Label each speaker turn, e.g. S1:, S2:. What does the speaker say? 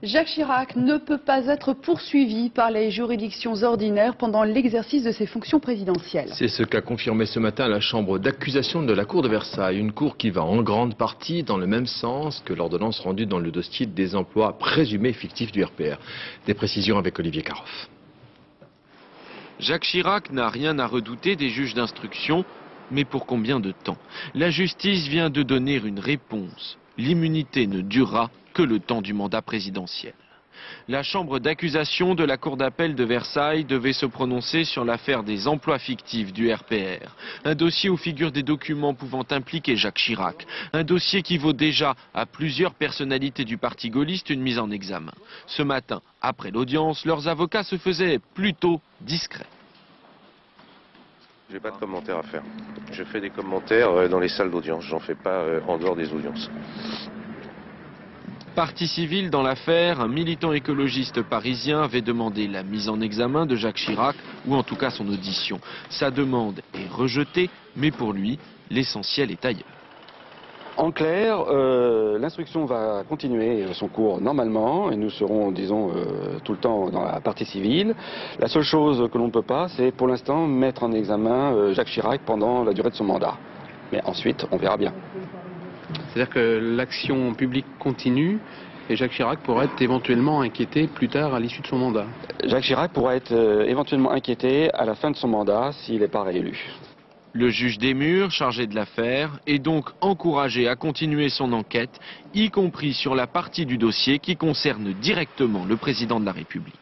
S1: Jacques Chirac ne peut pas être poursuivi par les juridictions ordinaires pendant l'exercice de ses fonctions présidentielles.
S2: C'est ce qu'a confirmé ce matin la chambre d'accusation de la Cour de Versailles. Une cour qui va en grande partie dans le même sens que l'ordonnance rendue dans le dossier des emplois présumés fictifs du RPR. Des précisions avec Olivier Caroff.
S3: Jacques Chirac n'a rien à redouter des juges d'instruction, mais pour combien de temps? La justice vient de donner une réponse. L'immunité ne durera que le temps du mandat présidentiel. La chambre d'accusation de la Cour d'appel de Versailles devait se prononcer sur l'affaire des emplois fictifs du RPR. Un dossier où figurent des documents pouvant impliquer Jacques Chirac. Un dossier qui vaut déjà à plusieurs personnalités du parti gaulliste une mise en examen. Ce matin, après l'audience, leurs avocats se faisaient plutôt discrets.
S4: J'ai pas de commentaires à faire. Je fais des commentaires dans les salles d'audience, j'en fais pas en dehors des audiences.
S3: Partie civile dans l'affaire, un militant écologiste parisien avait demandé la mise en examen de Jacques Chirac, ou en tout cas son audition. Sa demande est rejetée, mais pour lui, l'essentiel est ailleurs.
S5: En clair, l'instruction va continuer son cours normalement et nous serons, disons, tout le temps dans la partie civile. La seule chose que l'on ne peut pas, c'est pour l'instant mettre en examen Jacques Chirac pendant la durée de son mandat. Mais ensuite, on verra bien.
S6: C'est-à-dire que l'action publique continue et Jacques Chirac pourrait être éventuellement inquiété plus tard à l'issue de son mandat.
S5: Jacques Chirac pourrait être éventuellement inquiété à la fin de son mandat s'il n'est pas réélu.
S3: Le juge des Murs, chargé de l'affaire, est donc encouragé à continuer son enquête, y compris sur la partie du dossier qui concerne directement le président de la République.